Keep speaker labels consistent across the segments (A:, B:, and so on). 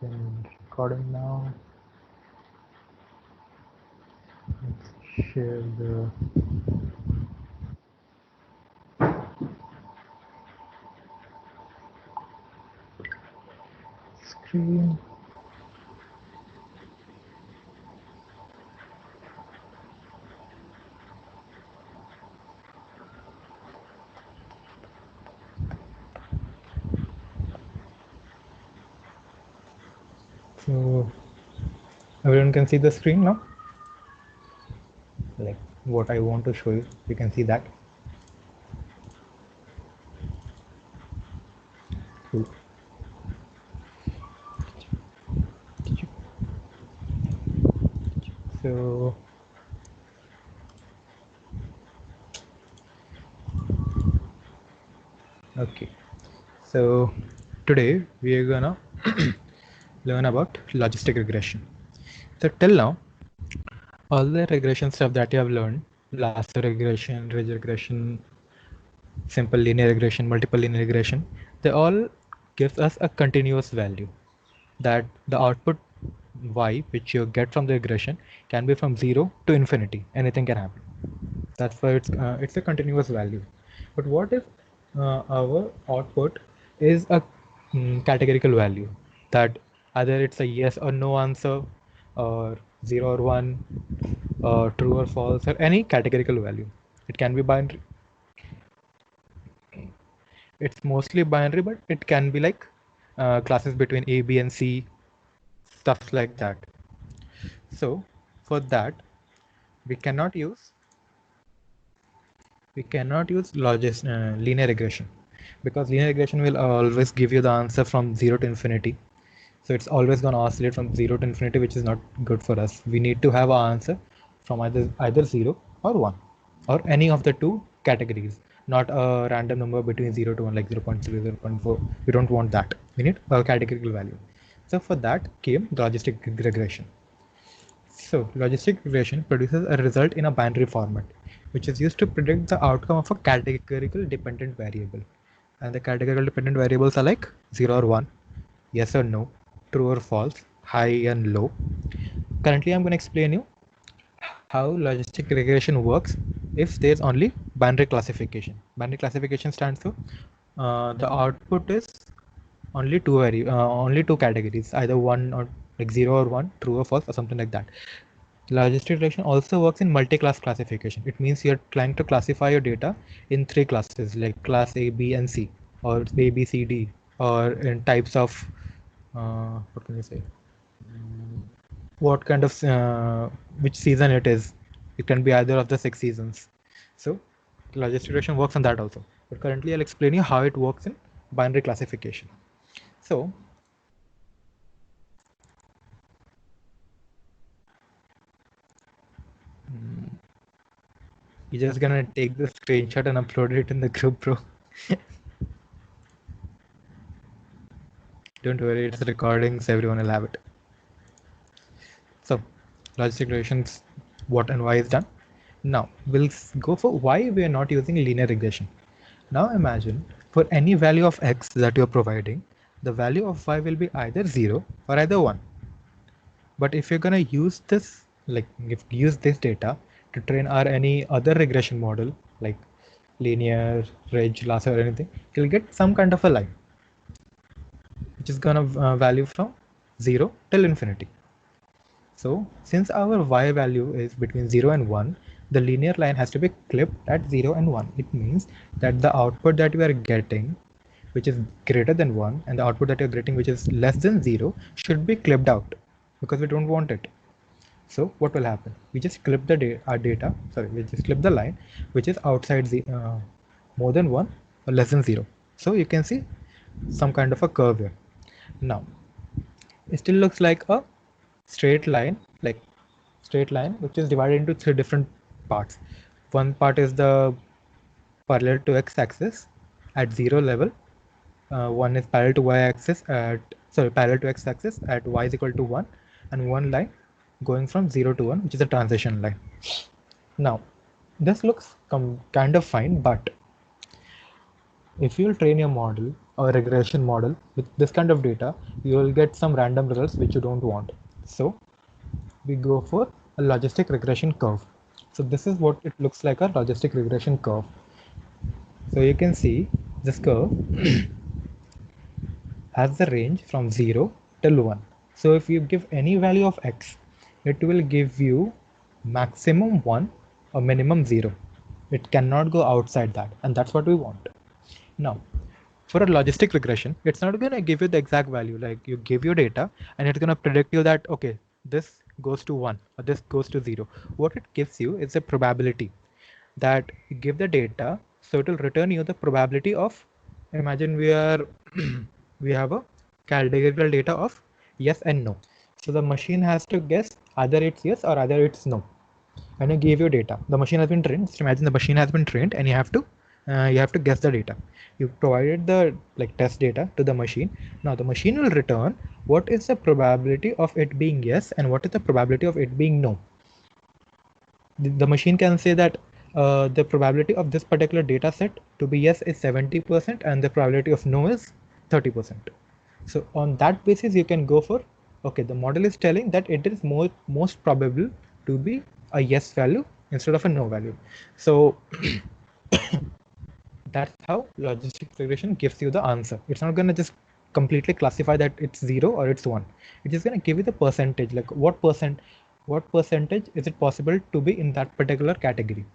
A: Recording now. Let's share the screen. So everyone can see the screen now. Like what I want to show you, you can see that. Cool. So okay. So today we are gonna learn about logistic regression. So till now, all the regression stuff that you have learned, lasso regression, ridge regression, simple linear regression, multiple linear regression, they all gives us a continuous value that the output y which you get from the regression can be from 0 to infinity. Anything can happen. That's why it's a continuous value. But what if our output is a categorical value, that either it's a yes or no answer, or 0 or 1, or true or false, or any categorical value. It can be binary. It's mostly binary, but it can be like classes between A, B, and C, stuff like that. So for that, we cannot use linear regression, because linear regression will always give you the answer from 0 to infinity. So it's always going to oscillate from 0 to infinity, which is not good for us. We need to have our answer from either 0 or 1, or any of the two categories, not a random number between 0 to 1 like 0 0.3, 0 0.4. We don't want that. We need a categorical value. So for that came logistic regression. So logistic regression produces a result in a binary format, which is used to predict the outcome of a categorical dependent variable. And the categorical dependent variables are like 0 or 1, yes or no, true or false, high and low. Currently, I'm going to explain you how logistic regression works if there's only binary classification. Binary classification stands for the output is only two categories, either one or like 0 or 1, true or false, or something like that. Logistic regression also works in multi-class classification. It means you're trying to classify your data in three classes, like class A, B, and C, or A, B, C, D, or in types of what can you say? What kind of which season it is. It can be either of the 6 seasons. So logistic regression works on that also. But currently, I'll explain you how it works in binary classification. So you're just gonna take the screenshot and upload it in the group, bro. Don't worry, it's recording, so everyone will have it. So logistic regressions, what and why is done. Now we'll go for why we are not using linear regression. Now imagine for any value of x that you're providing, the value of y will be either 0 or either 1. But if you're gonna use this, like if use this data to train our any other regression model, like linear, ridge, lasso, or anything, you'll get some kind of a line, which is gonna value from 0 till infinity. So since our y value is between 0 and 1, the linear line has to be clipped at 0 and 1. It means that the output that we are getting, which is greater than 1, and the output that you're getting, which is less than 0, should be clipped out, because we don't want it. So what will happen? We just clip our data, sorry, we just clip the line which is outside the more than 1 or less than 0. So you can see some kind of a curve here. Now it still looks like a straight line, which is divided into three different parts. One part is the parallel to x-axis at 0 level. One is parallel to y-axis parallel to x-axis at y is equal to 1, and one line going from 0 to 1, which is a transition line. Now this looks kind of fine, but if you'll train your model a regression model with this kind of data, you will get some random results which you don't want. So we go for a logistic regression curve. So this is what it looks like, a logistic regression curve. So you can see this curve has the range from 0 till 1. So if you give any value of x, it will give you maximum 1 or minimum 0. It cannot go outside that, and that's what we want. Now, for a logistic regression, it's not going to give you the exact value. Like you give your data and it's going to predict you that, okay, this goes to 1 or this goes to 0. What it gives you is a probability that you give the data, so it will return you the probability of, imagine we are we have a categorical data of yes and no. So the machine has to guess either it's yes or either it's no. And you give your data. The machine has been trained. Just imagine the machine has been trained, and you have to guess the data. You provided the test data to the machine. Now the machine will return what is the probability of it being yes and what is the probability of it being no. The machine can say that the probability of this particular data set to be yes is 70% and the probability of no is 30%. So on that basis, you can go for, okay, the model is telling that it is most probable to be a yes value instead of a no value. So that's how logistic regression gives you the answer. It's not going to just completely classify that it's 0 or it's 1. It's just going to give you the percentage, like what percentage is it possible to be in that particular category.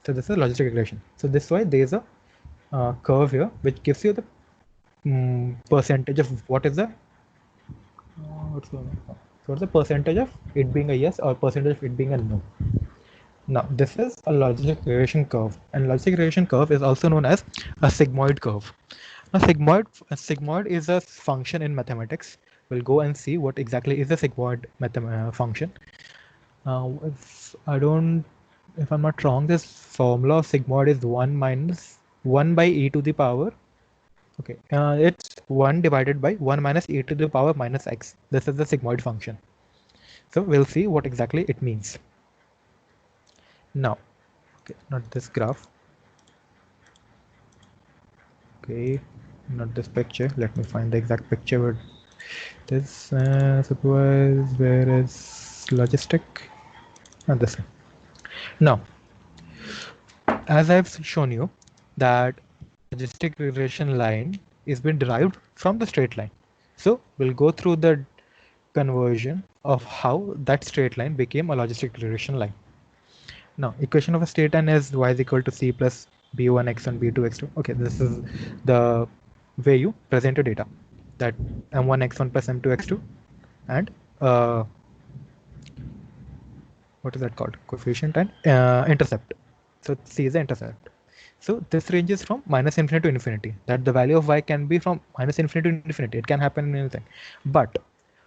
A: So this is logistic regression. So this is why there is a curve here which gives you the percentage of what is the what's the percentage of it being a yes or percentage of it being a no. Now this is a logistic regression curve, and logistic regression curve is also known as a sigmoid curve. Now sigmoid is a function in mathematics. We'll go and see what exactly is a sigmoid function. If I'm not wrong, this formula of sigmoid is 1 minus 1 by e to the power. Okay, it's 1 divided by 1 minus e to the power minus x. This is the sigmoid function. So we'll see what exactly it means. Now, okay, not this graph. Okay, not this picture. Let me find the exact picture where this suppose where is logistic, and this one. Now, as I've shown you that logistic regression line is been derived from the straight line. So we'll go through the conversion of how that straight line became a logistic regression line. Now, equation of a straight line is y is equal to c plus b1 x1 b2 x2. Okay, this is the way you present your data, that m1 x1 plus m2 x2 and what is that called, coefficient and intercept. So c is the intercept. So this ranges from minus infinity to infinity, that the value of y can be from minus infinity to infinity. It can happen in anything. But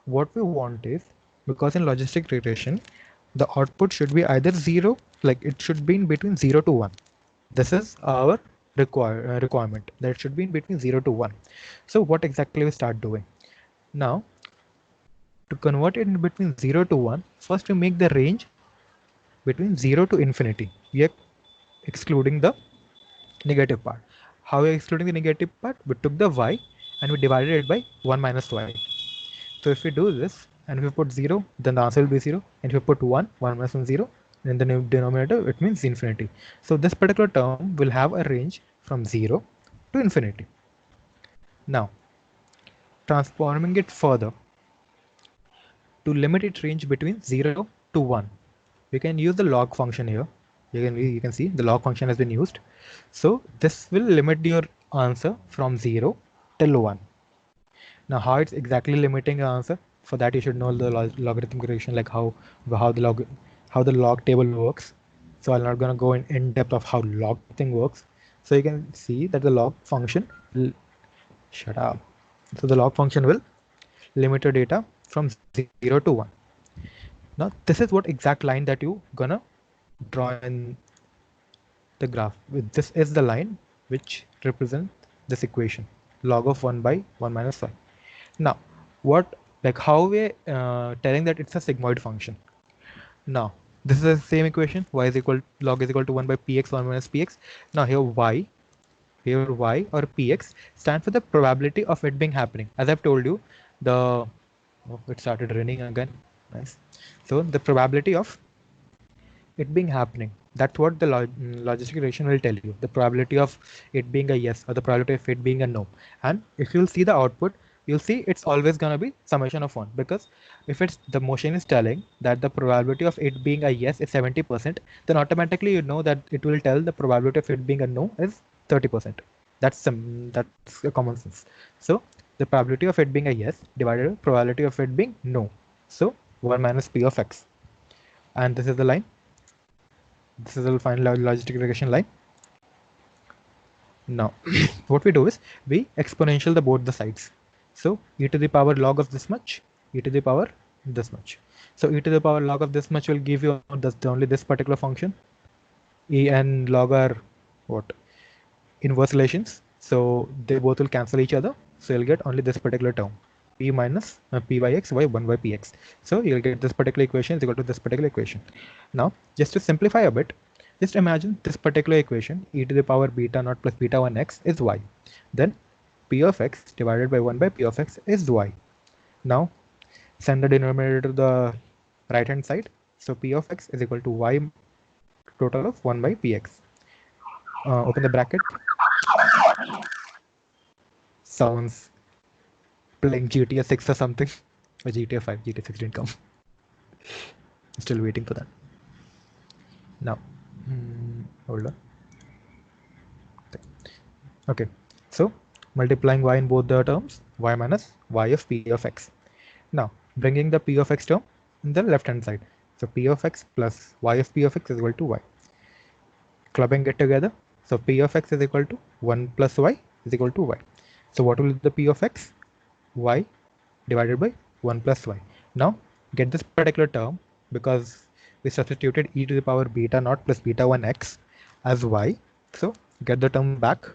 A: what we want is, because in logistic regression, the output should be either 0, like it should be in between 0 to 1. This is our requirement, that it should be in between 0 to 1. So what exactly we start doing? Now, to convert it in between 0 to 1, first we make the range between 0 to infinity. We are excluding the negative part. How we are excluding the negative part? We took the y and we divided it by 1 minus y. So if we do this and if we put 0, then the answer will be 0. And if we put 1 minus 1, 0, in the denominator, it means infinity. So this particular term will have a range from 0 to infinity. Now, transforming it further to limit its range between 0 to 1, we can use the log function here. You can see the log function has been used. So this will limit your answer from 0 till 1. Now, how it's exactly limiting the answer? For that, you should know the logarithmic regression, like how the log table works. So I'm not going to go in depth of how log thing works. So you can see that the log function will shut up. So the log function will limit your data from 0 to 1. Now, this is what exact line that you gonna draw in the graph. This is the line which represents this equation, log of 1 by 1 minus y. Now, how we telling that it's a sigmoid function? Now, this is the same equation, y is equal log is equal to 1 by px 1 minus px. Now here y here y or px stand for the probability of it being happening. As I've told you, it started raining again. Nice. So the probability of it being happening, that's what the logistic regression will tell you, the probability of it being a yes or the probability of it being a no. And if you'll see the output, you'll see it's always going to be summation of 1, because if it's the motion is telling that the probability of it being a yes is 70%, then automatically you know that it will tell the probability of it being a no is 30%. That's a common sense. So the probability of it being a yes divided by probability of it being no, so 1 minus p of x, and this is the line. This is the final logistic regression line. Now, what we do is we exponential the both the sides. So e to the power log of this much, e to the power this much. So e to the power log of this much will give you only this particular function. E and log are what? Inverse relations. So they both will cancel each other. So you'll get only this particular term, p minus p by x by 1 by px. So you'll get this particular equation is equal to this particular equation. Now, just to simplify a bit, just imagine this particular equation, e to the power beta naught plus beta 1 x is y. Then p of x divided by 1 by p of x is y. Now, send the denominator to the right hand side. So p of x is equal to y total of 1 by px. Open the bracket. Sounds playing GTA 6 or something. Or GTA 5, GTA 6 didn't come. Still waiting for that. Now, hold on. Okay, so multiplying y in both the terms, y minus y of p of x. Now, bringing the p of x term in the left hand side. So p of x plus y of p of x is equal to y. Clubbing it together. So p of x is equal to 1 plus y is equal to y. So what will be the p of x? Y divided by 1 plus y. Now get this particular term, because we substituted e to the power beta naught plus beta 1 x as y. So get the term back.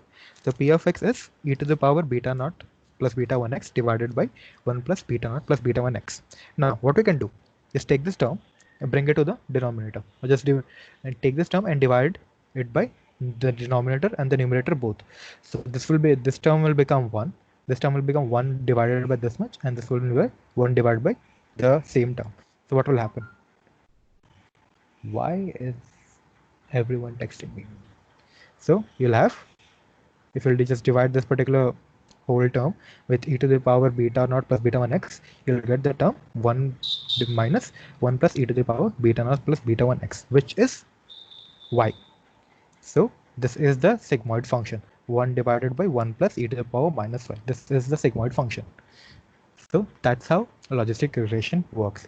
A: So p of x is e to the power beta naught plus beta 1 x divided by 1 plus beta naught plus beta 1 x. Now what we can do is take this term and bring it to the denominator. Or just take this term and divide it by the denominator and the numerator both. So this term will become 1. This term will become 1 divided by this much, and this will be 1 divided by the same term. So what will happen? Why is everyone texting me? So you'll have, if you'll just divide this particular whole term with e to the power beta naught plus beta 1 x, you'll get the term 1 minus 1 plus e to the power beta naught plus beta 1 x, which is y. So this is the sigmoid function, 1 divided by 1 plus e to the power minus y. This is the sigmoid function. So that's how logistic regression works.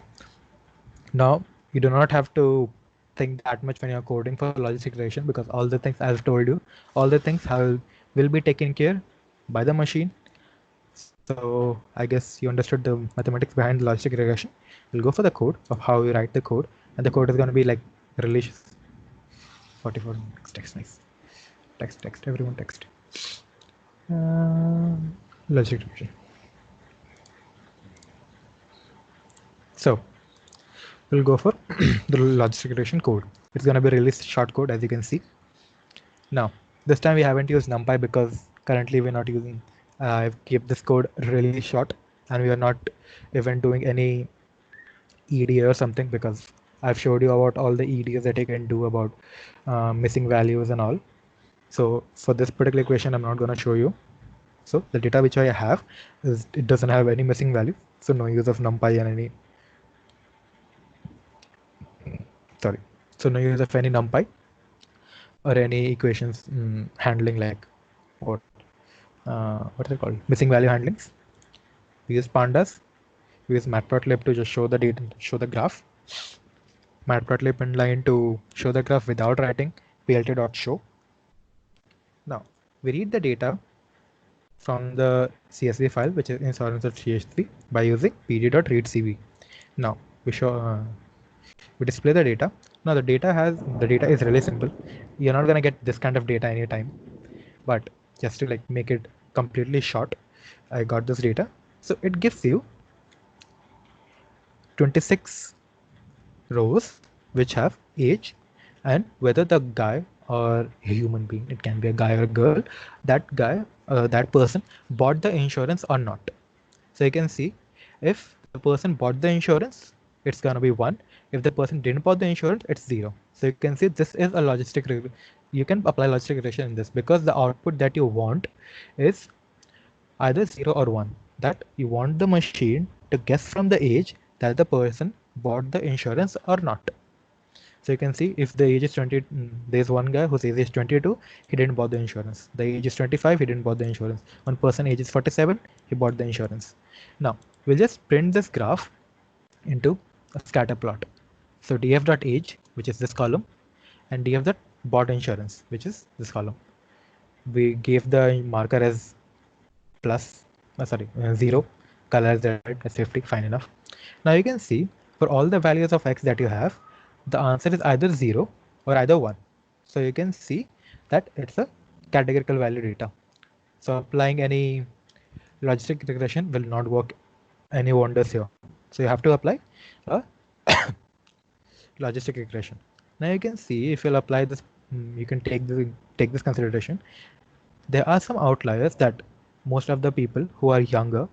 A: Now, you do not have to think that much when you're coding for logistic regression, because all the things I've told you, all the things will be taken care by the machine. So I guess you understood the mathematics behind logistic regression. We'll go for the code of how you write the code, and the code is going to be like relations. 44 text, nice. Text, everyone text. Logistic regression. So we'll go for the logistic regression code. It's going to be really short code, as you can see. Now, this time we haven't used NumPy because currently we're not using, I've kept this code really short, and we are not even doing any EDA or something, because I've showed you about all the EDAs that you can do about missing values and all. So for this particular equation, I'm not going to show you. So the data which I have is, it doesn't have any missing value. So no use of NumPy and any, so no use of any NumPy or any equations handling, like what is it called? Missing value handlings. We use pandas. We use matplotlib to just show the data, show the graph. Matplotlib inline to show the graph without writing plt.show. Now we read the data from the CSV file, which is in Solvency by using pd.readcv. Now we show we display the data. Now the data is really simple. You're not gonna get this kind of data anytime, but just to like make it completely short, I got this data. So it gives you 26 rows which have age and whether the guy or a human being, it can be a guy or a girl, that person bought the insurance or not. So you can see if the person bought the insurance, it's gonna be 1. If the person didn't buy the insurance, it's 0. So you can see this is a you can apply logistic regression in this, because the output that you want is either 0 or 1. That you want the machine to guess from the age that the person bought the insurance or not. So you can see if the age is 20, there's one guy whose age is 22, he didn't buy the insurance. The age is 25, he didn't buy the insurance. One person age is 47, he bought the insurance. Now we'll just print this graph into a scatter plot. So df.age, which is this column, and df.bought insurance, which is this column. We gave the marker as plus, 0, color as red as 50, fine enough. Now you can see for all the values of x that you have, the answer is either 0 or either 1. So you can see that it's a categorical value data. So applying any logistic regression will not work any wonders here. So you have to apply a logistic regression. Now you can see if you'll apply this, you can take this consideration. There are some outliers that most of the people who are younger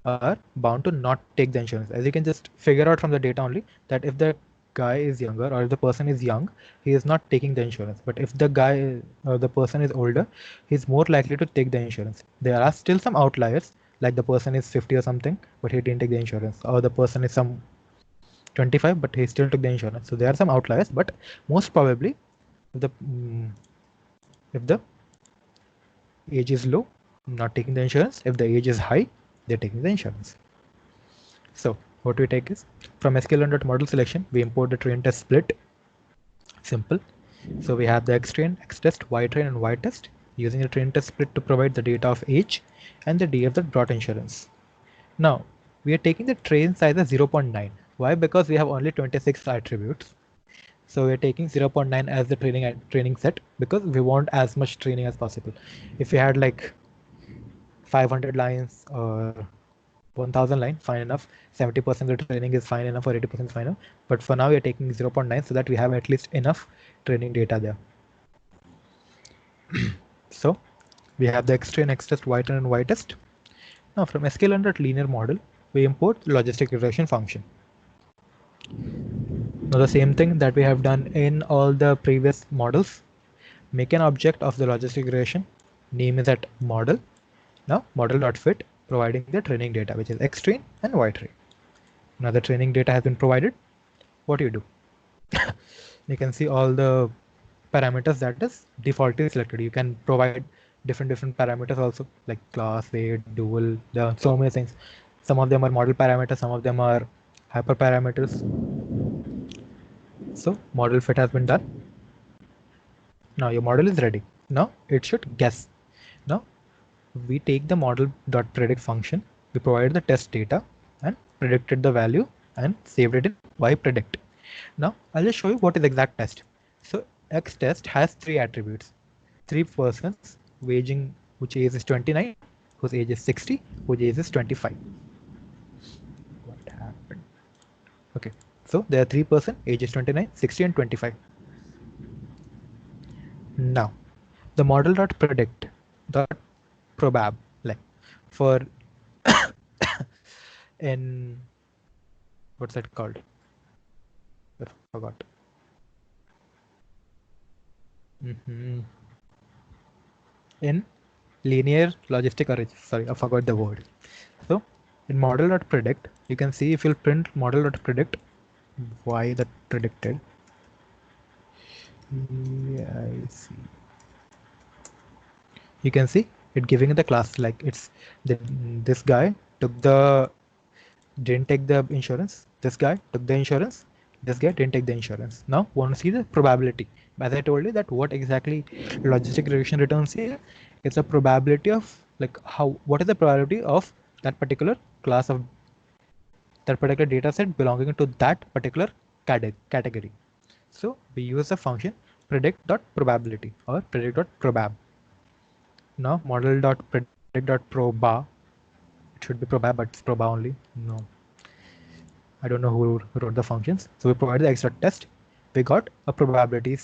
A: are bound to not take the insurance. As you can just figure out from the data only, that if the guy is younger or if the person is young, he is not taking the insurance. But if the guy or the person is older, he's more likely to take the insurance. There are still some outliers, like the person is 50 or something, but he didn't take the insurance, or the person is some 25, but he still took the insurance. So there are some outliers, but most probably if the age is low, not taking the insurance. If the age is high, they're taking the insurance. So what we take is from sklearn.model selection, we import the train test split. Simple. So we have the x train, x test, y train, and y test, using the train test split to provide the data of age and the df that brought insurance. Now we are taking the train size as 0.9. Why? Because we have only 26 attributes. So we're taking 0.9 as the training set, because we want as much training as possible. If we had like 500 lines or 1000 line, fine enough. 70% of the training is fine enough, or 80% is fine enough. But for now, we are taking 0.9 so that we have at least enough training data there. So we have the x train, x test, y train, and y test. Now from sklearn.linear model, we import the logistic regression function. Now the same thing that we have done in all the previous models. Make an object of the logistic regression. Name is at model. Now model.fit, providing the training data, which is x train and y train. Now the training data has been provided. What do you do? You can see all the parameters that is defaultly selected. You can provide different parameters also, like class, weight, dual. There are so many things. Some of them are model parameters, some of them are hyperparameters. So model fit has been done. Now your model is ready. Now it should guess. Now we take the model.predict function, we provided the test data and predicted the value and saved it in yPredict. Now I'll just show you what is exact test. So X test has 3 attributes. 3 persons, which age is 29, whose age is 60, whose age is 25. What happened? Okay, so there are 3 persons, age is 29, 60 and 25. Now the model.predict probab, like for in what's that called? I forgot. In linear logistic array, sorry, I forgot the word. So in model.predict, you can see if you'll print model.predict, why that predicted. Yeah, I see. You can see it giving the class, like it's this guy didn't take the insurance, this guy took the insurance, this guy didn't take the insurance. Now want to see the probability. As I told you that what exactly logistic regression returns here, it's a probability of like what is the probability of that particular class of that particular data set belonging to that particular category. So we use the function predict.probability or predict.probab. Now model.predict.proba, it should be probab, but it's proba only. No, I don't know who wrote the functions. So we provided the x.test. We got a probability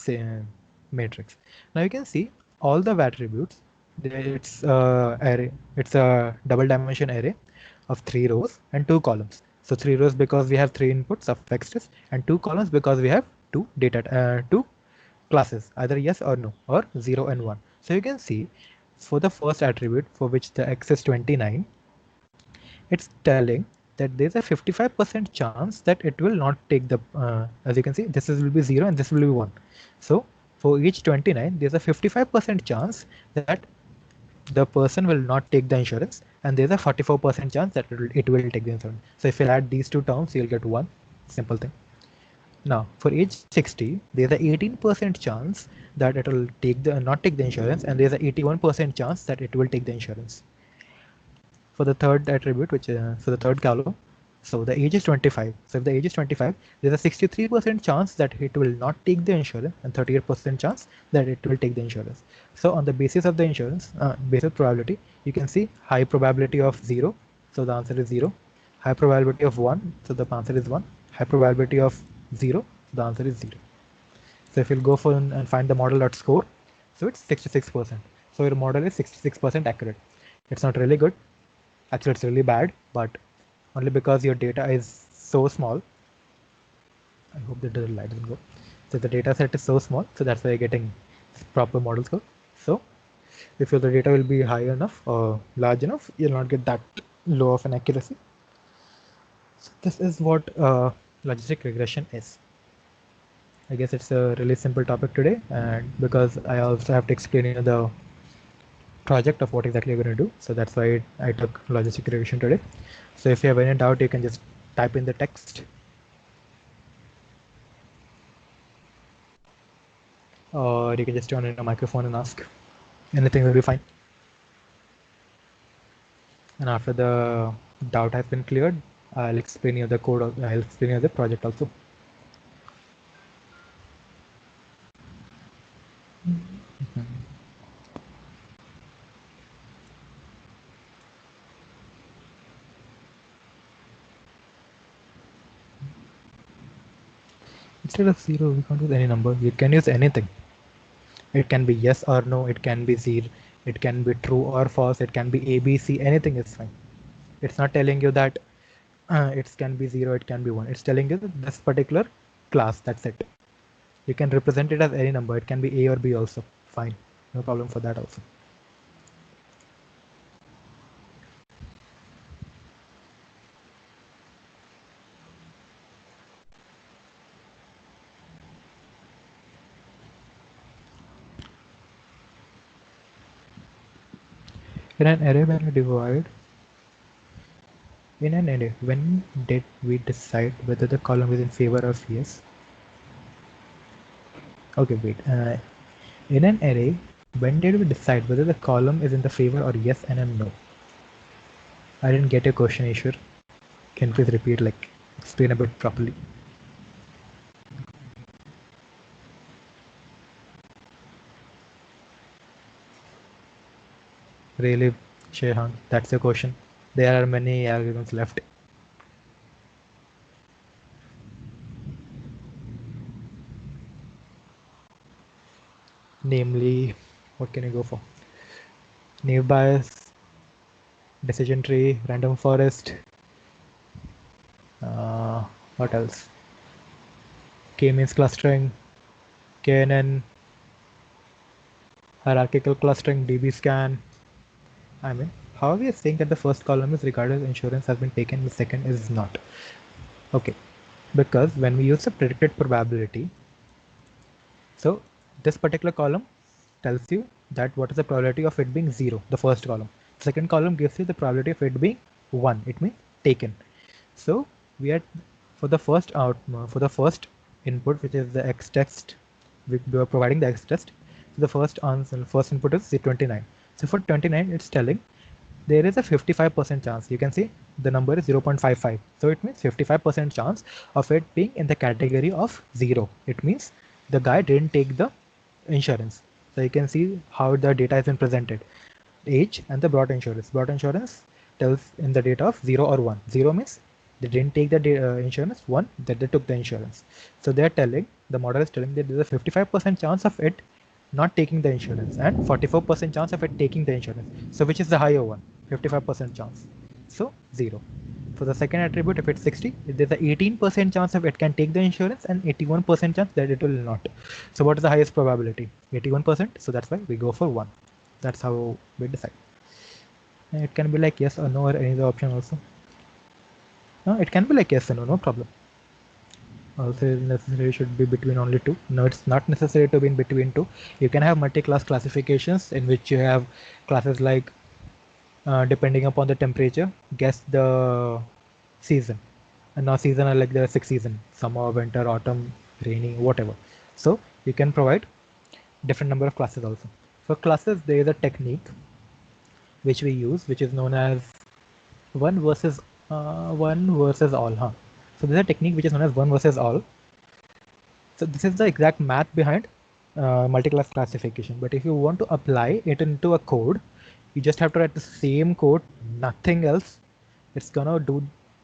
A: matrix. Now you can see all the attributes. It's array. It's a double dimension array of 3 rows and 2 columns. So 3 rows because we have 3 inputs of xtest, and 2 columns because we have 2 2 classes, either yes or no, or 0 and 1. So you can see for the first attribute, for which the x is 29, it's telling that there's a 55% chance that it will not take the, as you can see, this will be 0 and this will be 1. So for each 29, there's a 55% chance that the person will not take the insurance, and there's a 44% chance that it will take the insurance. So if you add these two terms, you'll get 1. Simple thing. Now, for age 60, there's a 18% chance that it will not take the insurance, and there's a 81% chance that it will take the insurance. For the third attribute, which for the third column, so the age is 25. So if the age is 25, there's a 63% chance that it will not take the insurance, and 38% chance that it will take the insurance. So on the basis of the insurance, basis probability, you can see high probability of 0. So the answer is 0. High probability of 1. So the answer is 1. High probability of 0. So the answer is 0. So if you'll go for and find the model.score, so it's 66%. So your model is 66% accurate. It's not really good. Actually, it's really bad, but only because your data is so small. I hope that the light doesn't go. So the data set is so small, so that's why you're getting proper model score. So if your the data will be high enough or large enough, you'll not get that low of an accuracy. So this is what logistic regression is. I guess it's a really simple topic today, and because I also have to explain you the project of what exactly you're going to do, so that's why I took logistic regression today. So if you have any doubt, you can just type in the text, or you can just turn on your microphone and ask. Anything will be fine. And after the doubt has been cleared, I'll explain you the code. I'll explain you the project also. Instead of 0, we can't use any number. You can use anything. It can be yes or no. It can be 0. It can be true or false. It can be A, B, C. Anything is fine. It's not telling you that it can be 0, it can be 1. It's telling you that this particular class, that's it. You can represent it as any number. It can be A or B also. Fine. No problem for that also. In an array, when we divide, in an array, when did we decide whether the column is in favor of yes? Okay, wait. In an array, when did we decide whether the column is in the favor or yes and a no? I didn't get your question, Ishwar. Can you please repeat, like, explain a bit properly? Really, Shehan, that's your question. There are many algorithms left. Namely, what can you go for? Naive Bayes, decision tree, random forest. What else? K-means clustering, KNN, hierarchical clustering, DB-scan. I mean, how are we saying that the first column is regarded as insurance has been taken, the second is not? Okay, because when we use the predicted probability, so this particular column tells you that what is the probability of it being 0, the first column. The second column gives you the probability of it being 1, it means taken. So we are for the first input, which is the x test, we are providing the x test. So the first input is 29. So for 29, it's telling there is a 55% chance. You can see the number is 0.55. So it means 55% chance of it being in the category of 0. It means the guy didn't take the insurance. So you can see how the data has been presented. Age and the brought insurance. Brought insurance tells in the data of 0 or 1. 0 means they didn't take the insurance. 1 that they took the insurance. So they're telling, the model is telling that there's a 55% chance of it not taking the insurance, and 44% chance of it taking the insurance. So which is the higher one? 55% chance. So 0. For the second attribute, if it's 60, there's a 18% chance of it can take the insurance and 81% chance that it will not. So what is the highest probability? 81%. So that's why we go for 1. That's how we decide. And it can be like yes or no or any other option also. No, it can be like yes or no, no problem. Also necessary should be between only two. No, it's not necessary to be in between two. You can have multi-class classifications in which you have classes like depending upon the temperature, guess the season. And now season are like the 6 season: summer, winter, autumn, rainy, whatever. So you can provide different number of classes also. For classes, there is a technique which we use, which is known as one versus all. Huh? So there's a technique which is known as one versus all. So this is the exact math behind multi-class classification. But if you want to apply it into a code, you just have to write the same code, nothing else. It's gonna do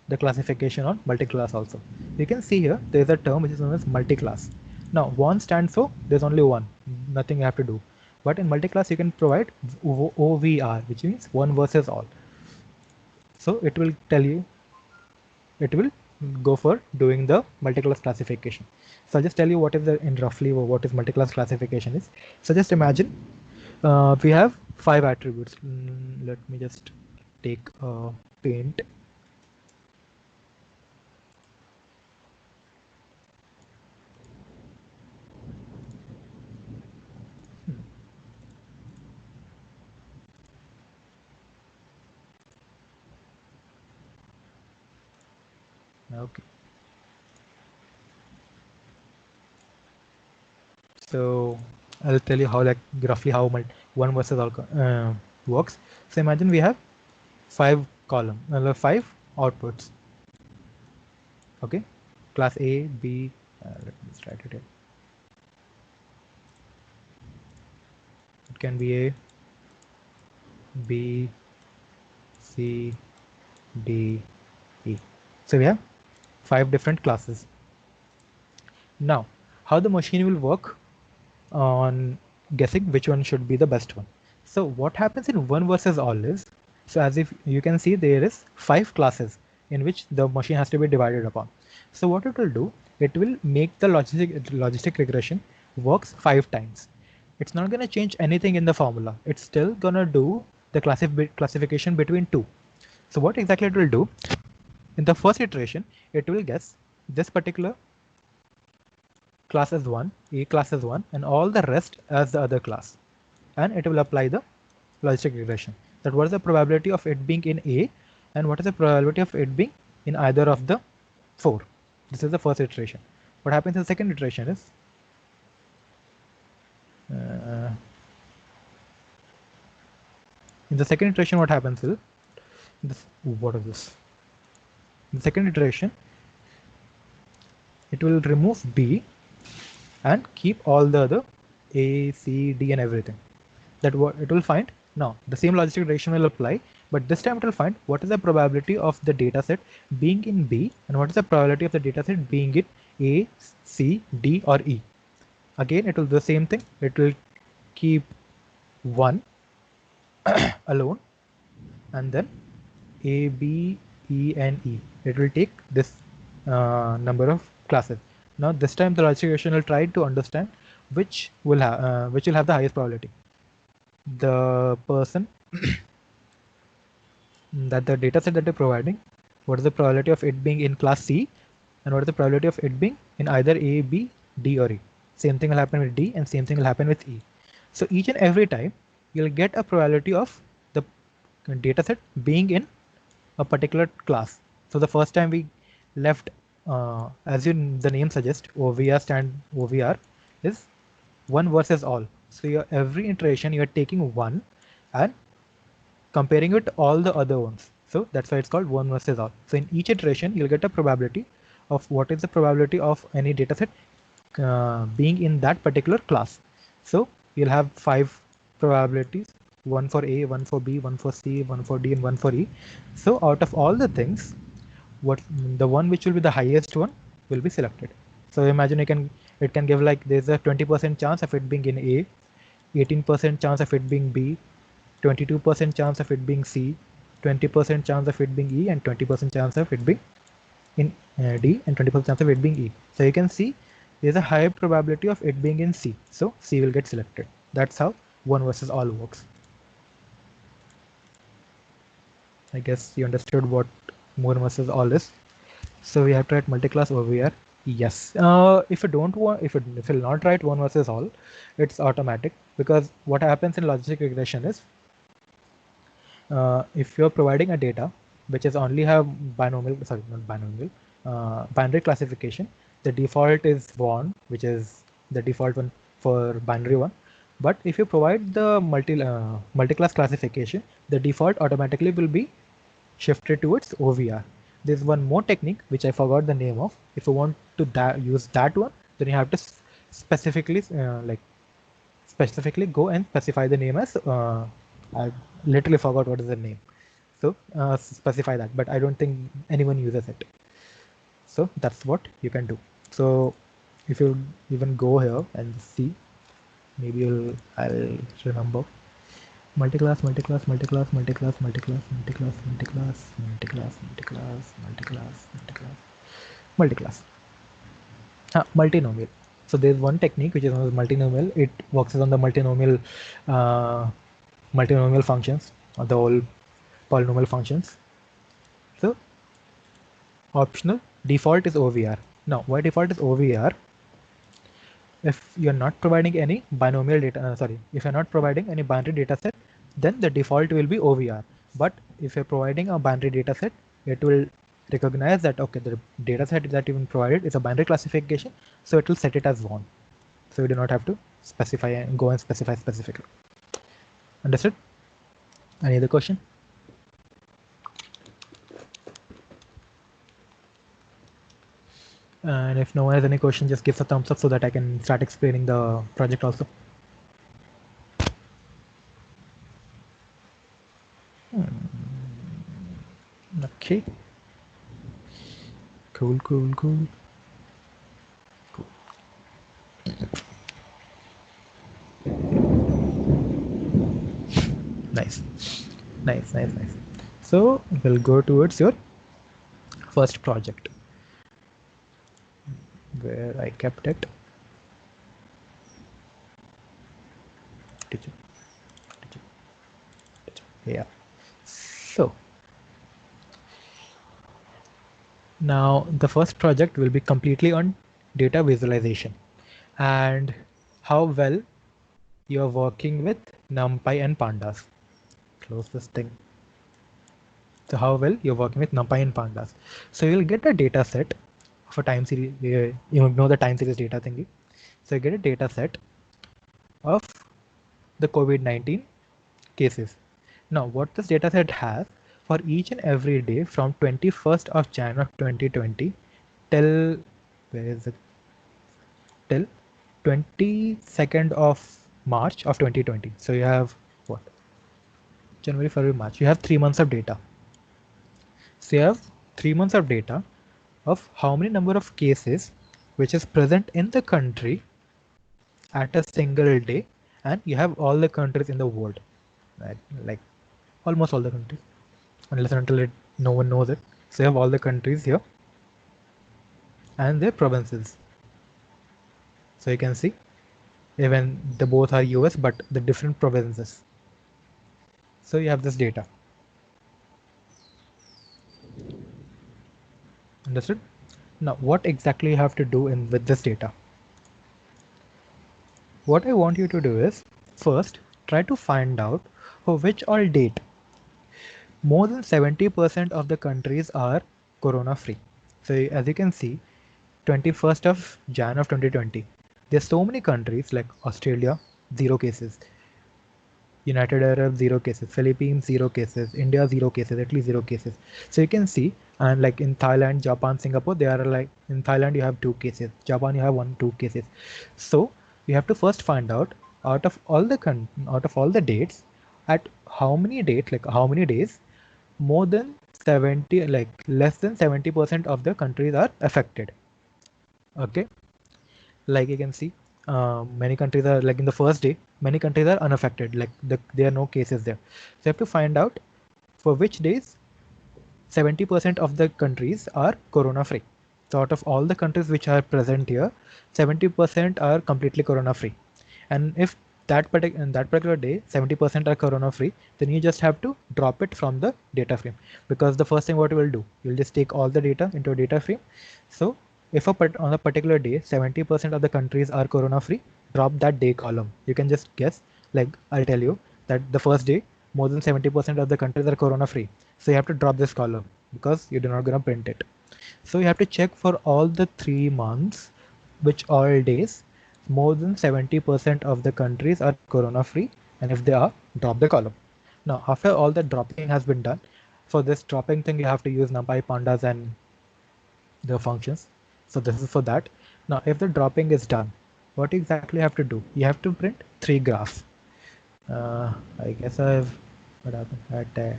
A: the classification on multi-class also. You can see here there is a term which is known as multi-class. Now one stands for there's only one, nothing you have to do. But in multi-class you can provide OVR, which means one versus all. So it will tell you, it will go for doing the multi-class classification. So I'll just tell you what is the in roughly what is multi-class classification is. So just imagine we have 5 attributes. Let me just take paint. Okay. So I'll tell you how like roughly how one versus all works. So imagine we have 5 column, 5 outputs. Okay, class A, B. Let me just write it here. It can be A, B, C, D, E. So we have 5 different classes. Now, how the machine will work on guessing which one should be the best one. So what happens in one versus all is, so as if you can see there is 5 classes in which the machine has to be divided upon. So what it will do, it will make the logistic regression works 5 times. It's not going to change anything in the formula. It's still going to do the classification between 2. So what exactly it will do, in the first iteration, it will guess this particular class as 1, A class as 1, and all the rest as the other class. And it will apply the logistic regression. That what is the probability of it being in A and what is the probability of it being in either of the 4. This is the first iteration. What happens in the second iteration is in the second iteration what happens is this, what is this? In the second iteration, it will remove B and keep all the other A, C, D and everything. That what it will find. Now the same logistic regression will apply, but this time it will find what is the probability of the data set being in B and what is the probability of the data set being in A, C, D or E. Again, it will do the same thing. It will keep 1 alone and then A, B, E and E. It will take this number of classes. Now this time the logistic regression will try to understand which will have the highest probability. The person that the data set that they're providing, what is the probability of it being in class C and what is the probability of it being in either A, B, D or E. Same thing will happen with D and same thing will happen with E. So each and every time you'll get a probability of the data set being in a particular class. So the first time we left, as the name suggests, OVR is one versus all. So every iteration you are taking one and comparing it to all the other ones. So that's why it's called one versus all. So in each iteration, you'll get a probability of what is the probability of any dataset being in that particular class. So you'll have 5 probabilities, one for A, one for B, one for C, one for D, and one for E. So out of all the things, what the one which will be the highest one will be selected. So imagine it can give like there's a 20% chance of it being in A, 18% chance of it being B, 22% chance of it being C, 20% chance of it being E, and 20% chance of it being in D, and 20% chance of it being E. So you can see there's a high probability of it being in C. So C will get selected. That's how one versus all works. I guess you understood what one versus all is. So we have to write multi-class OVR. Yes. If you don't want, if you'll not write one versus all, it's automatic, because what happens in logistic regression is, if you're providing a data which is only have binomial, sorry, not binomial, binary classification, the default is 1, which is the default one for binary one. But if you provide the multi-class classification, the default automatically will be shifted towards OVR. There's one more technique which I forgot the name of. If you want to use that one, then you have to specifically go and specify the name as I literally forgot what is the name. So specify that, but I don't think anyone uses it. So that's what you can do. So if you even go here and see, maybe I'll remember. Multi-class, multi-class, multi-class, multi-class, multi-class, multi-class, multi-class, multi-class, multi-class, multi-class, multi-class, multi-class. Multinomial. So there's one technique which is known as multinomial. It works on the multinomial functions, or the whole polynomial functions. So optional default is OVR. Now, why default is OVR? If you're not providing any binomial data, if you're not providing any binary data set, then the default will be OVR. But if you're providing a binary data set, it will recognize that, okay, the data set that you've provided is a binary classification, so it will set it as 1. So you do not have to specify and go and specify specifically. Understood? Any other question? And if no one has any question, just give a thumbs up so that I can start explaining the project also. Okay. Cool. Nice. So we'll go towards your first project, where I kept it. Yeah. So now the first project will be completely on data visualization and how well you're working with NumPy and Pandas. Close this thing. So how well you're working with NumPy and Pandas. So you'll get a data set of a time series. You know the time series data thingy. So you get a data set of the COVID-19 cases. Now what this data set has, for each and every day from 21st of Jan of 2020 till, where is it, till 22nd of March of 2020. So you have what? January, February, March. You have 3 months of data. So you have 3 months of data of how many number of cases which is present in the country at a single day, and you have all the countries in the world, right? Like almost all the countries, unless and until no one knows it. So you have all the countries here and their provinces. So you can see even the both are US, but the different provinces. So you have this data. Understood? Now what exactly you have to do with this data? What I want you to do is, first try to find out for which all date more than 70% of the countries are corona free. So as you can see, 21st of Jan of 2020, there's so many countries like Australia, 0 cases, United Arab, 0 cases, Philippines, 0 cases, India, 0 cases, Italy, 0 cases. So you can see, and like in Thailand, Japan, Singapore, they are like, in Thailand you have 2 cases, Japan you have 2 cases. So you have to first find out out of all the dates, at how many dates, like how many days more than 70, like less than 70% of the countries are affected. Okay, like you can see, many countries are like in the first day, many countries are unaffected, like there are no cases there. So you have to find out for which days 70% of the countries are corona free. So out of all the countries which are present here, 70% are completely corona free. And if in that particular day 70% are corona free, then you just have to drop it from the data frame, because the first thing what you will do, you'll just take all the data into a data frame. So if on a particular day 70% of the countries are corona free, drop that day column. You can just guess, like I'll tell you that the first day more than 70% of the countries are corona free, so you have to drop this column because you're not going to print it. So you have to check for all the 3 months, which all days more than 70% of the countries are corona free, and if they are, drop the column. Now after all the dropping has been done, for this dropping thing you have to use NumPy, pandas and the functions. So this is for that. Now if the dropping is done, what exactly you have to do? You have to print 3 graphs. I guess what happened at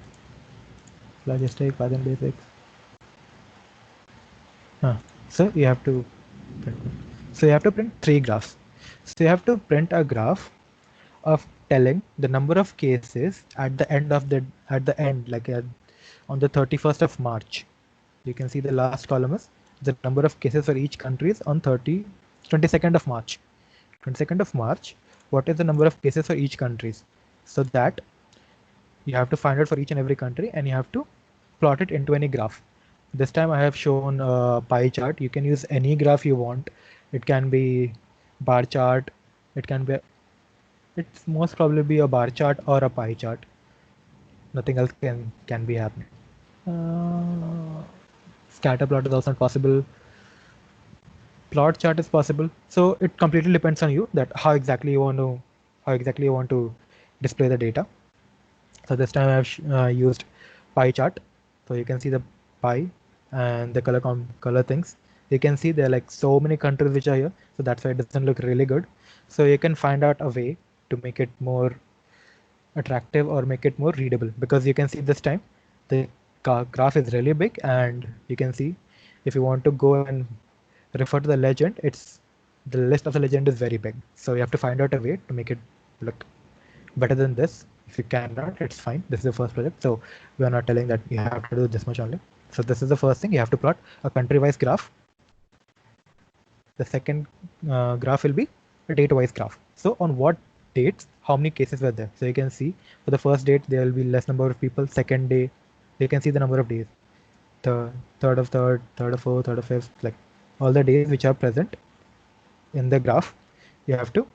A: logistic, Python basics. So you have to print. So you have to print 3 graphs. So you have to print a graph of telling the number of cases at the end of on the 31st of March. You can see the last column is the number of cases for each countries on 22nd of March. 22nd of March, what is the number of cases for each countries? So that you have to find out for each and every country, and you have to plot it into any graph. This time I have shown a pie chart. You can use any graph you want. It can be bar chart. It's most probably be a bar chart or a pie chart. Nothing else can be happening. Scatter plot is also not possible. Plot chart is possible. So it completely depends on you that how exactly you want to display the data. So this time I have used pie chart. So you can see the pie and the color things. You can see there are like so many countries which are here. So that's why it doesn't look really good. So you can find out a way to make it more attractive or make it more readable, because you can see this time the graph is really big, and you can see if you want to go and refer to the legend, the list of the legend is very big. So you have to find out a way to make it look better than this. If you cannot, it's fine. This is the first project, so we are not telling that you have to do this much only. So this is the first thing. You have to plot a country-wise graph. The second graph will be a date-wise graph. So on what dates, how many cases were there? So you can see for the first date there will be less number of people. Second day, you can see the number of days. The third of fourth, third of fifth, like all the days which are present in the graph, you have to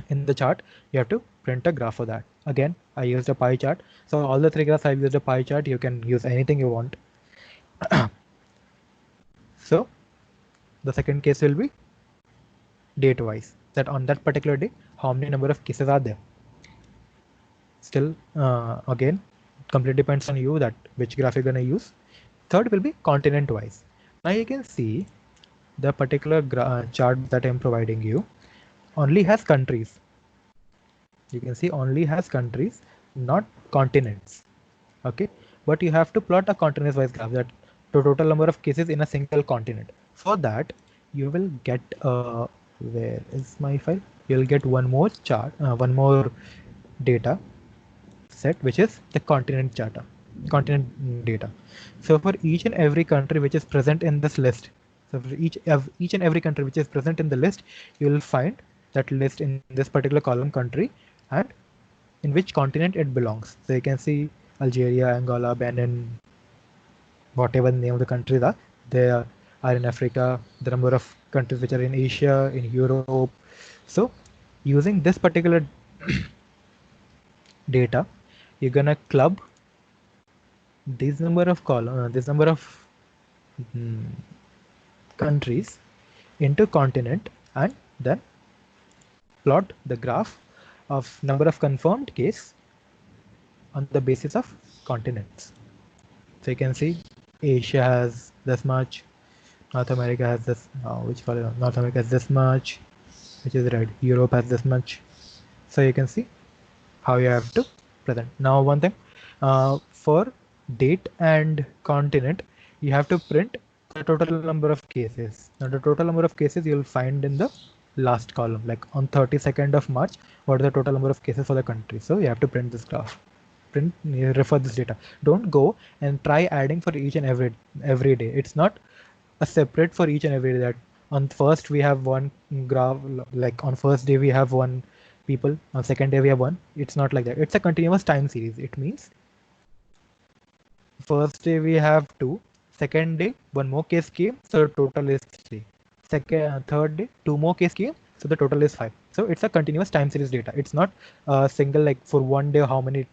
A: in the chart, you have to print a graph for that. Again, I used a pie chart. So all the 3 graphs I've used a pie chart. You can use anything you want. So the second case will be date wise, that on that particular day how many number of cases are there. Still again, completely depends on you that which graph you're going to use. Third will be continent wise. Now you can see the particular chart that I'm providing you only has countries. You can see only has countries, not continents. Okay, but you have to plot a continent wise graph, that the total number of cases in a single continent. For that you will get where is my file? You'll get one more chart, one more data set, which is the continent data. So for each and every country which is present in this list, so for each and every country which is present in the list, you will find that list in this particular column country and in which continent it belongs. So you can see Algeria, Angola, Benin, whatever the name of the countries are, they are in Africa, the number of countries which are in Asia, in Europe. So using this particular data, you're gonna club this number of countries into continent, and then plot the graph of number of confirmed case on the basis of continents. So you can see Asia has this much, North America has this, which color? North America has this much, which is red. Europe has this much. So you can see how you have to present. Now one thing, for date and continent, you have to print the total number of cases. Now the total number of cases you'll find in the last column, like on 32nd of March, what is the total number of cases for the country. So you have to print this graph, refer this data. Don't go and try adding for each and every day. It's not a separate for each and every day, that on first we have one graph, like on first day we have one people, on second day we have one. It's not like that. It's a continuous time series. It means first day we have two, second day one more case came, so total is three. Third day two more case came, so the total is five. So it's a continuous time series data. It's not a single, like for one day how many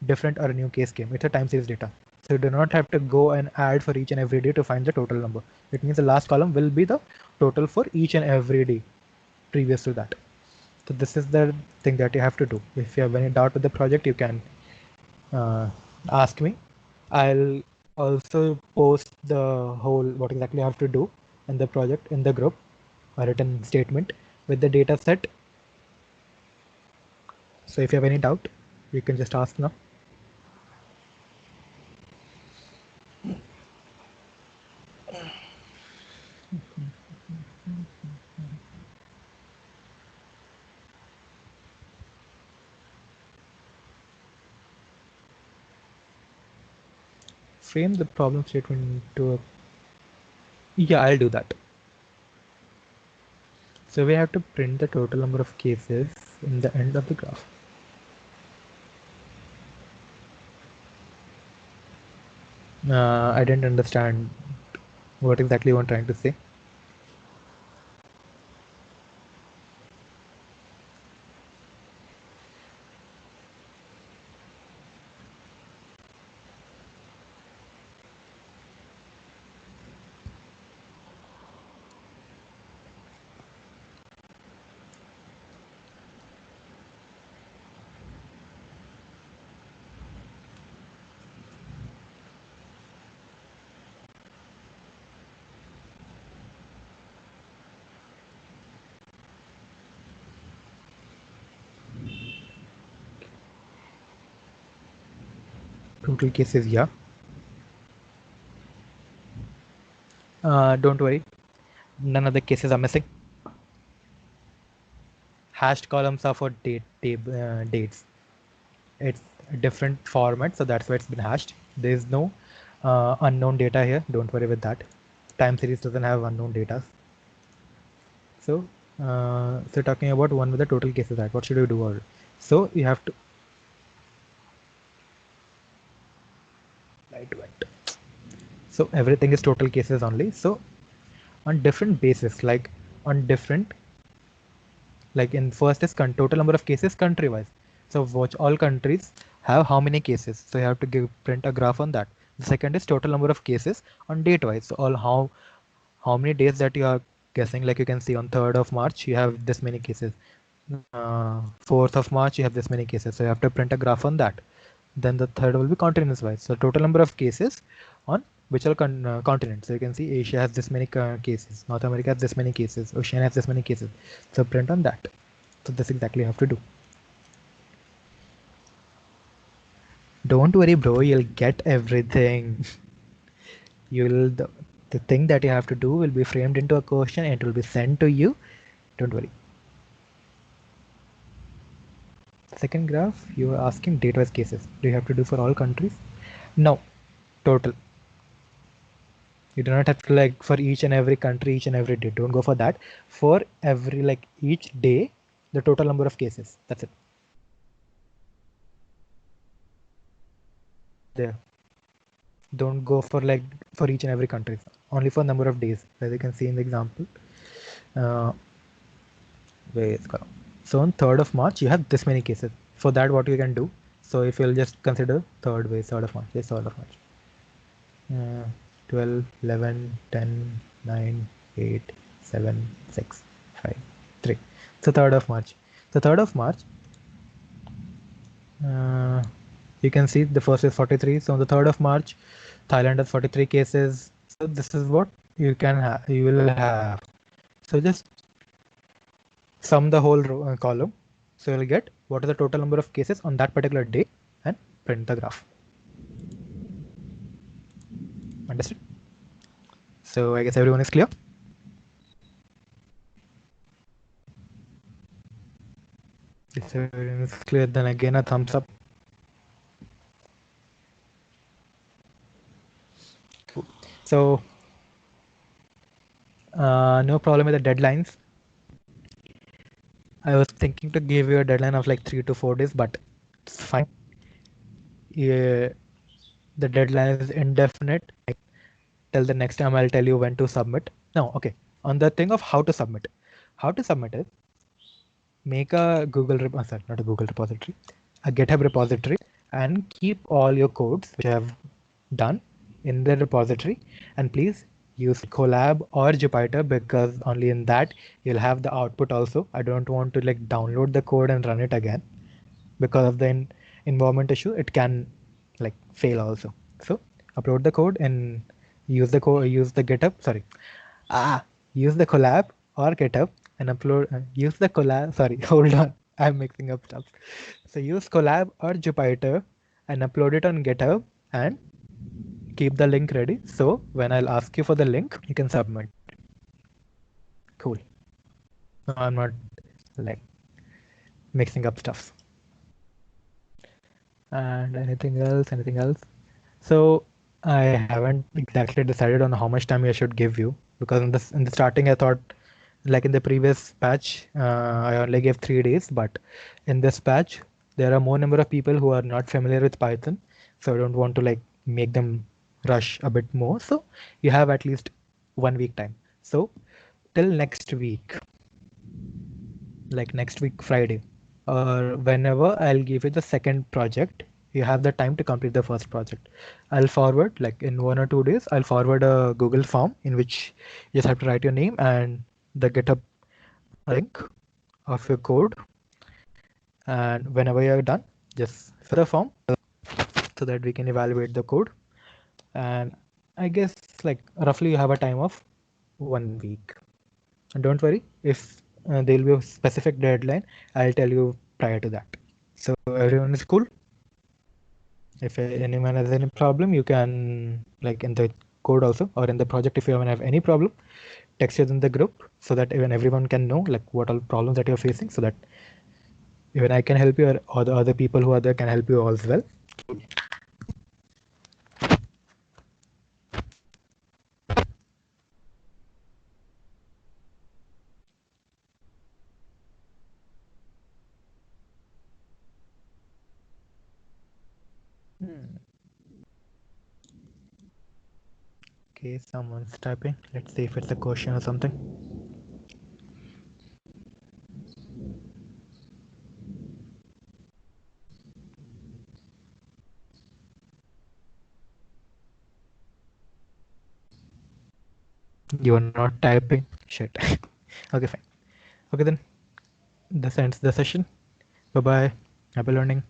A: different or new case came. It's a time series data. So you do not have to go and add for each and every day to find the total number. It means the last column will be the total for each and every day previous to that. So this is the thing that you have to do. If you have any doubt with the project, you can ask me. I'll also post the whole what exactly I have to do in the project in the group, a written statement with the data set. So if you have any doubt, you can just ask now. Frame the problem statement into a... Yeah, I'll do that. So we have to print the total number of cases in the end of the graph. I didn't understand what exactly you are trying to say. Total cases, yeah. Don't worry, none of the cases are missing. Hashed columns are for dates. It's a different format, so that's why it's been hashed. There is no unknown data here. Don't worry with that. Time series doesn't have unknown data. So talking about one with the total cases, that what should you do? So you have to lightweight. So everything is total cases only. So on different basis, like on different, like in first is total number of cases country wise. So watch all countries have how many cases. So you have to print a graph on that. The second is total number of cases on date wise. So all how many days that you are guessing, like you can see on 3rd of March you have this many cases. 4th of March you have this many cases. So you have to print a graph on that. Then the third will be continents wise. So total number of cases on which are continents. So you can see Asia has this many cases, North America has this many cases, Oceania has this many cases. So print on that. So that's exactly you have to do. Don't worry, bro. You'll get everything. You'll the thing that you have to do will be framed into a question and it will be sent to you. Don't worry. Second graph, you are asking date-wise cases. Do you have to do for all countries? No, total. You do not have to like for each and every country, each and every day. Don't go for that. For every like each day, the total number of cases. That's it. There. Don't go for like for each and every country. Only for number of days, as you can see in the example. Where it's gone. So on 3rd of March, you have this many cases. For that, what you can do? So if you'll just consider 3rd of March, yes, 3rd of March. 12, 11, 10, 9, 8, 7, 6, 5, 3. So 3rd of March. So 3rd of March, you can see the first is 43. So on the 3rd of March, Thailand has 43 cases. So this is what you can have. You will have. So just sum the whole column. So you'll get what is the total number of cases on that particular day and print the graph. Understood? So I guess everyone is clear. If everything is clear, then again a thumbs up. Cool. So no problem with the deadlines. I was thinking to give you a deadline of like 3 to 4 days, but it's fine. Yeah, the deadline is indefinite. Till the next time, I'll tell you when to submit. No, okay. On the thing of how to submit is make a sorry, not a Google repository, a GitHub repository, and keep all your codes which I have done in the repository. And please use Colab or Jupyter because only in that you'll have the output also. I don't want to like download the code and run it again because of the environment issue. It can like fail also. So upload the code and use the GitHub. Sorry, use the Colab or GitHub and upload. Use the Colab. Sorry, hold on. I'm mixing up stuff. So use Colab or Jupyter and upload it on GitHub and keep the link ready. So when I'll ask you for the link, you can submit. Cool. No, I'm not like mixing up stuff. And anything else? Anything else? So I haven't exactly decided on how much time I should give you because in the starting I thought like in the previous patch I only gave 3 days, but in this patch there are more number of people who are not familiar with Python, so I don't want to like make them rush a bit more. So you have at least 1 week time. So till next week, like next week Friday or whenever, I'll give you the second project. You have the time to complete the first project. I'll forward like in 1 or 2 days. I'll forward a Google form in which you just have to write your name and the GitHub link of your code. And whenever you're done, just fill the form so that we can evaluate the code. And I guess like roughly you have a time of 1 week. And don't worry, if there'll be a specific deadline, I'll tell you prior to that. So everyone is cool. If anyone has any problem, you can like in the code also or in the project. If you have any problem, text it in the group so that even everyone can know like what all problems that you're facing, so that even I can help you or the other people who are there can help you all as well. Okay, someone's typing. Let's see if it's a question or something. You are not typing. Shit. Okay, fine. Okay, then this ends the session. Bye bye. Happy learning.